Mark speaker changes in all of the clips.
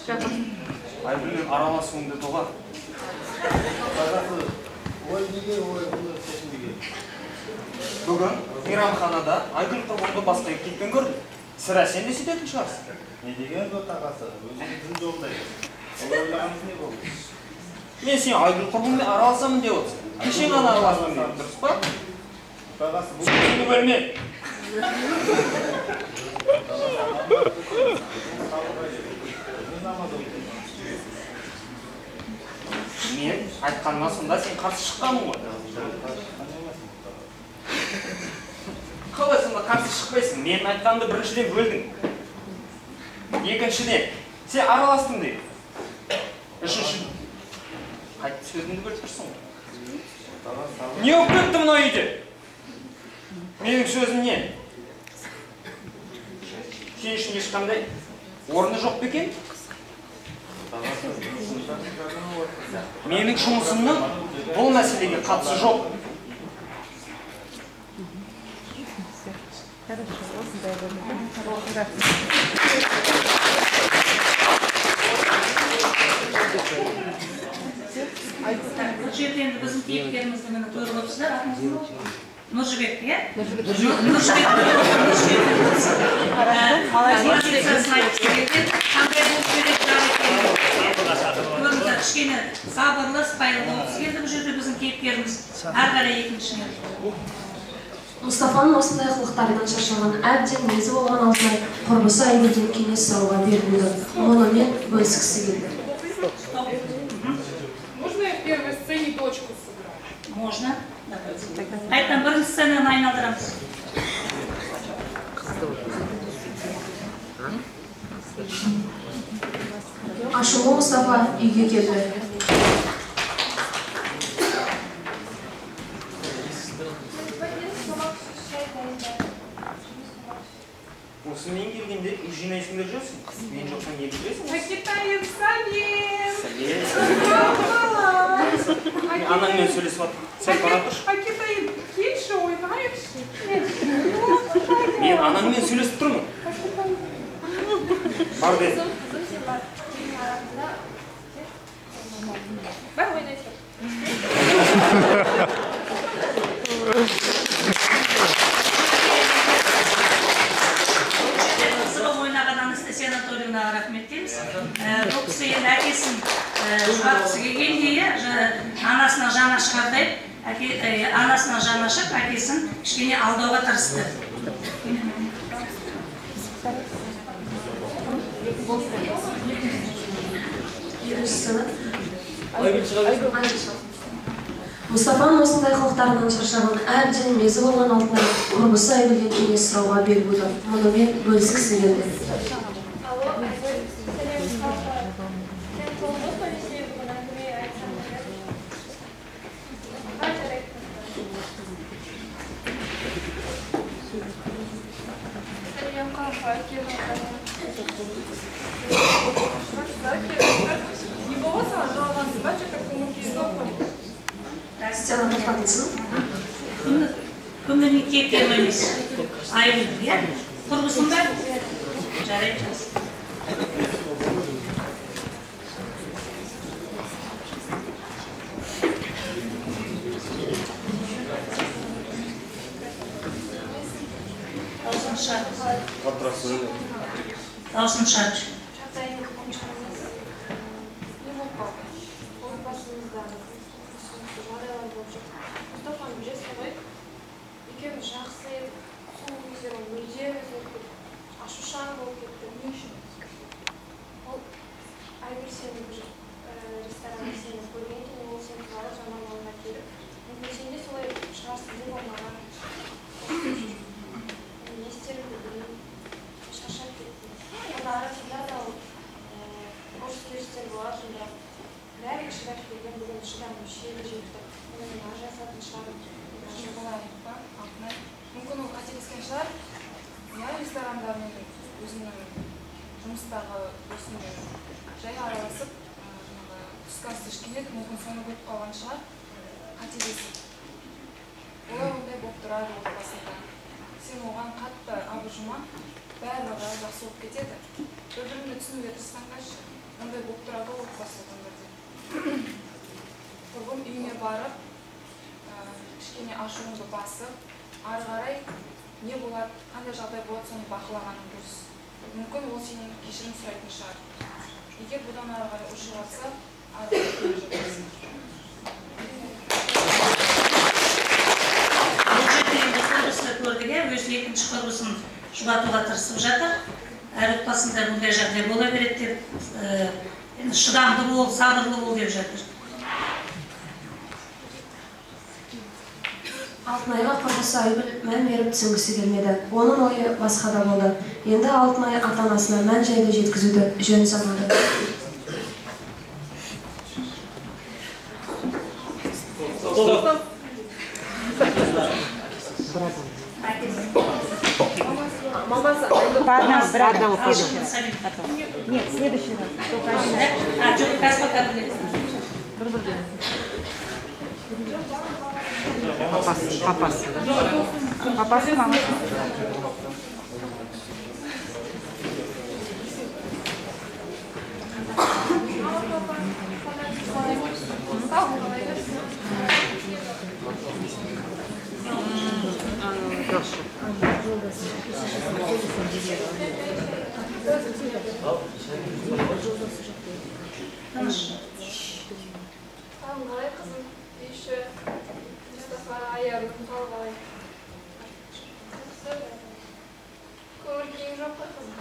Speaker 1: Айгүлмен араласуыңды доға. Бүгін мейрамханада Айгүл құрбанды басқа кеткен көрдім. Сірә сен де сөйтетін шығарсың.
Speaker 2: Не деген бұл тағасы? Өзіңіздің жолдайды. Ойлағаныңыз не болды?
Speaker 1: Мен сен Айгүл құрбанмен араласамын деп отырсың. Кешен ғана араласамын деп дұрыс па?
Speaker 2: Тағасы бұл
Speaker 1: Сені бөлме. Мен айтқаныма сонда сен қарсы шыққанмын ғой. Қалай сонда қарсы шықпайсың? Мен айтқанымды біріншіден бөлдің. Екіншіден, сен араластың дейді. Үшіншіден, қайтып сөзіңді бөліп тұрсың ғой. Не болып кетті мына үйде? Менің сөзім не? Сен үшін ешқандай орны жоқ па екен? Менің жұмысымның бұл мәселеге қатысы жоқ.
Speaker 3: Бұл жерде енді біздің кейіпкерімізді мені көріп отырсыздар, атыңыз не болды? Нұржібек, иә? Нұржібек. Позициясын айтып берген, қандай болып керек жар екен. Көріңіздер, кішкене сабырлы, сыпайы болғысы келді бұл жерде біздің кейіпкеріміз. Ары қарай екіншіне.
Speaker 4: Мұстафаның осындай қылықтарынан шаршаған әбден мезі болған алдында құрбысы Айгүлден кеңес сұрауға берілді. Мұнымен бөліскісі келді.
Speaker 5: Можно я в первой сцене точку сыграю?
Speaker 3: Можно. Қайтадан бірінші сценаны айналдырамыз.
Speaker 4: Ашулы Мұстафа үйге келді.
Speaker 1: Осымен келгенде үй жинайсыңдар жүрсің. Мен жоқсан не білесің?
Speaker 5: Акитаев, Салем!
Speaker 1: Салем! Анаңмен сөйлесіп атыр. Сәл бара тұршы.
Speaker 5: Акитаев, келші, ойнайықшы.
Speaker 1: Мен анаңмен сөйлесіп тұрмын. Бар деді.
Speaker 5: Бар ойнайсың.
Speaker 3: Анатольевнаға рахмет дейміз. Бұл кісі енді әкесін шығарғысы келгенде анасына жаны шығардай, анасына жаны ашып, әкесін кішкене алдауға тырысты.
Speaker 4: Мұстафаның осындай қылықтарынан шаршаған әбден мезі болған алдында құрбысы Айгүлден кеңес сұрауға берілді. Мұнымен бөліскісі келді.
Speaker 5: Не болса, жалғансы ба, что-то көңіл
Speaker 4: Сцена тоқтатылсын.
Speaker 3: Көңіліне кейіпкер емес. Айгүл, иә? Құрбысың ба? Жарайды, жаз. Даусын шарт.
Speaker 6: Екеуміз жақсы еді, соңғы кездері мүлде өзгеріп ашушаң болып кетті. Не үшін? Ол Айгүл сені бір ресторанда сені көрген екен, ол сені туралы жаман ойға келіп, мүмкін сен де солай шығарсың деп маған. Не істерімді білмеймін, шаршап кеттім. Онда арасында да ұрыс-керістер болады, сонда бәрі шыдап келген, бүгін шыдамым шегі жетті. Мен ажырасатын шығарым.
Speaker 5: Мүмкін ол қателескен шығар. Я ресторанда өзімнің жұмыстағы досыммен жай араласып, түскі асты ішкен едік, мүмкін соны көріп қалған шығар. Қателесіп. Олай ондай болып тұрады отбасында. Сен оған қатты абыржыма, барлығы жақсы болып кетеді. Бір-біріңді түсінуге тырысқан қайшы. барып, кішкене ашуыңды басып, ары қарай не болады, қандай жағдай болады, соны бақылағаның дұрыс. Мүмкін ол сенен кешірім сұрайтын шығар. Егер бұдан ары қарай ушығып жатса, ары қарай келе жатасың.
Speaker 3: Көрдіге өз екінші құрбысын жұбатуға тырысып жатыр. Әр отбасында бұндай жағдай бола береді деп, шыдамды бол, сабырлы бол деп жатыр.
Speaker 4: Алтынайға құрбысы Айгүл мән беріп түсінгісі келмеді. Оның ойы басқада болды. Енді Алтынай ата-анасына мән жайды жеткізуді жөн санады.
Speaker 7: Нет, следующий раз. Папас, мама.
Speaker 6: Қалай қызым, еще Мұстафа аяғын қалай. Көңіл күйің жоқ қой қызым.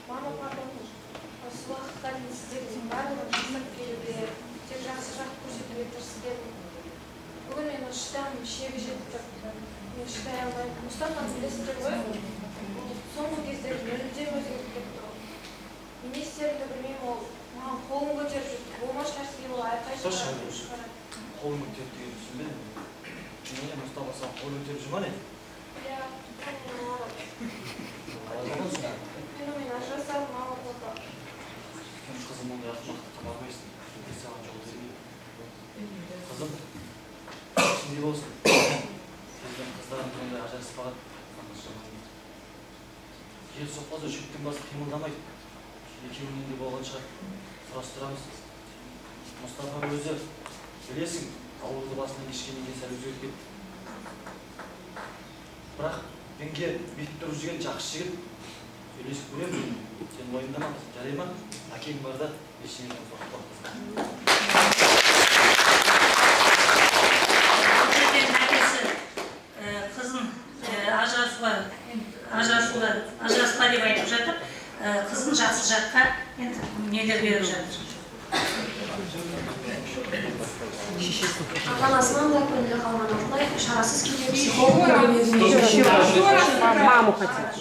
Speaker 6: Мама, папа, осы уақытта мен сіздердің барлығын жасап келуге, тек жақсы жақ көрсетуге тырысып едім. Бүгін мен шыдамым шегі жетті. Мен шыдай алмаймын. Мұстафаны білесіздер ғой? Соңғы кездері мүлдем өзгеріп кетті. Не істерімді білмеймін, ол маған қолын көтеріп жүрді. Болмаш нәрсеге ол айқай шығарады.
Speaker 8: Қолын көтеріп деген түсінбедім. Не, Мұстафа саған қолын көтеріп жүр ма не?
Speaker 6: Иә, мен ажырасамын, мама, папа.
Speaker 8: Қызым, ондай ақымақтыққа бармайсың. Мен саған жол бермеймін. Қызым, ішінде болсын. Сіздің қыздарың ондай ажыраспаған. Жел соқпаса жүктің басы қимылдамайды. Екеуінен де болған шығар. Сұрастырамыз. Мұстафа өзі, білесің, ауылды басынан кешкеннен кейін сәл өзгеріп кетті. Бірақ менге бүйтіп тұрып жүрген жақсы жігіт. Сөйлесіп көремін. Сен уайымдама, жарай ма? Әкең барда ештеңеден соқпақ қызым.
Speaker 3: Қызын ажыраспа деп айтып жатыр. Қызын жақсы жаққа нелер беріп жатыр.
Speaker 4: Ата-анасынан да көңілі қалған Алтынай шарасыз күйде психологқа көмегіне
Speaker 7: Маму хотят.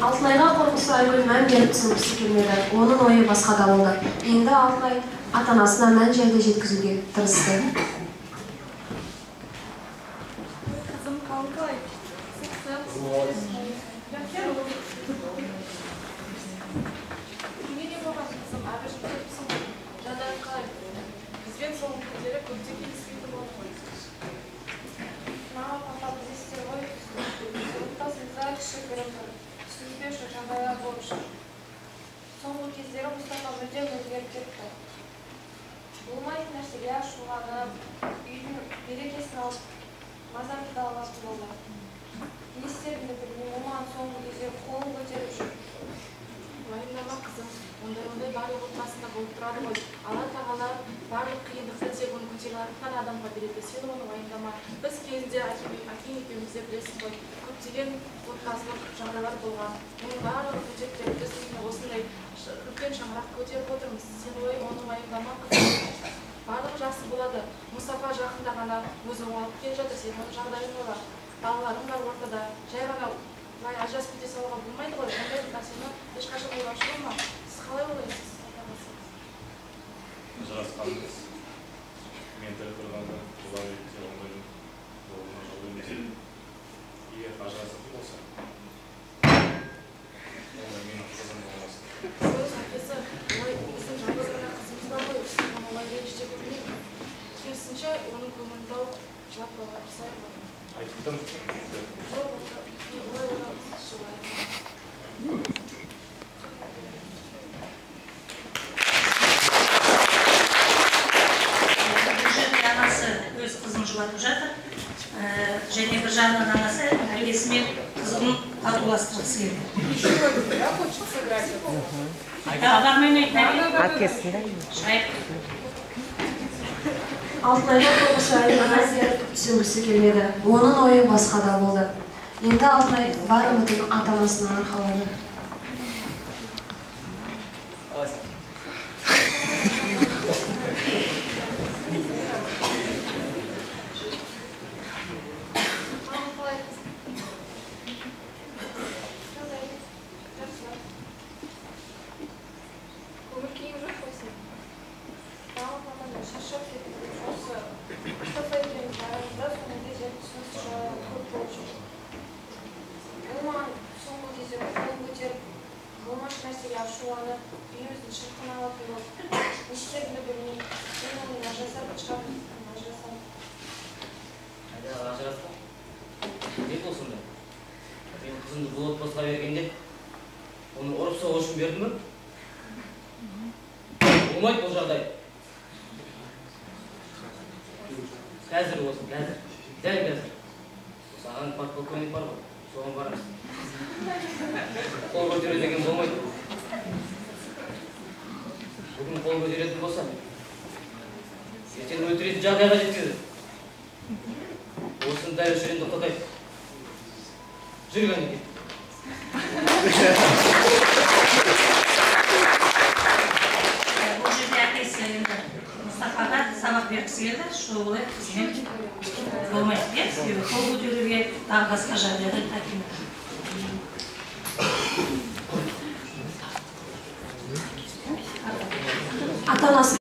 Speaker 4: Алтынайға құрбысы Айгүл мән беріп түсінгісі келмеді. Оның ойы басқада болды. Енді Алтынай ата-анасына мән жайды жеткізуге тырысты.
Speaker 6: Қызым қалай? Неге болған қызым? Әбіш көріпсің ғой. Жағдайың қалай? Бізбен соңғы күндері көптен келіспейтін болды ғой. Мама, папа, білесіздер ғой. Отбасымызда кішігірім түсініспеушілік жағдайлар болып жүр. Соңғы кездері Мұстафа мүлдем өзгеріп кетті. Болмайтын нәрсеге ашуланып, үйдің берекесін алып, мазамды да алатын болды. Не істерімді білмеймін, ол маған соңғы кездері қолын көтеріп жүр.
Speaker 9: Уайымдама қызым, ондай барлық отбасында болып тұрады ғой. Алла тағала барлық қиындықты тек оны көтере алатын адамға береді. Сен оны уайымдама. Біз кезінде әкең екеумізде білесің ғой, көптеген отбасылық жағдайлар болған. Оның барлығын көтеріп біз осындай үлкен шаңырақ көтеріп отырмыз. Сен оны уайымдама қызым. Барлығы жақсы болады. Мұстафа жақында ғана өзі оңалып келе жатыр, сен оның жағдайын ойла. Балаларың бар ортада, жай ғана ажырасып кете салуға болмайды ғой. Ондай нәрсені ешқашан ойлаушы болма. Сіз қалай ойлайсыз?
Speaker 2: Ажырасқанбыз. Мен тірі тұрғанда олар өте оңдай жолына жол бермеседі. Егер ажырасып болса, ондай менің қызым болмасын.
Speaker 9: Өз әкесі, олай біздің жалғыз ғана қызымыз бар ғой, оны олай ренжіте көрмейді. Керісінше оның көңілін тауып жылап қоюға тырысайық.
Speaker 2: Айттым.
Speaker 9: Жоқ, олай ойлап
Speaker 3: Анасы өз қызын жұбатып жатыр. Және бір жағынан анасы әкесімен қызын татуластырғысы келді.
Speaker 5: Да, хочет сыграть.
Speaker 3: Адармен
Speaker 7: Әкесінде.
Speaker 4: Алтынайда құрбысы айлығына зиярат түсінгісі келмеді. Оның ойы басқада болды. Енді Алтынай бар үмітін ата-анасына арқалады.
Speaker 6: Көңіл күйің жоқ қойсын. Мамам мамадан шаршап кетті. Осы Мұстафа екеуміз арамызда соңғы кезде түсіністік жайлар көп болып жүр. Ол маған соңғы кезде қол көтеріп, болмашы нәрсеге ашуланып, үйіміздің шырқын алатын болып, не істерімді білмей, мен оны ажырасатын шығармын, ажырасамын.
Speaker 8: Ажырасқа? Не болсын да? Мен қызымды бұл отбасыға бергенде, оны ұрып соғу үшін бердім бе? Болмайды бұл жағдай. Қазір болсын, қазір. Дәл қазір. Саған подполковник бар ғой, соған барамыз. Қол көтеру деген болмайды. Бүгін қол көтеретін болса, ертең өлтіретін жағдайға жеткізеді. Осыны дәл үшін тоқтатайық. Жүрген екен.
Speaker 3: Бұл жерде әкесі енді Мұстафаға сабақ бергісі келді, что олай қызымен болмайды деп, себебі қол көтеруге тағы басқа жағдайда әкеледі.
Speaker 4: Ата-анасы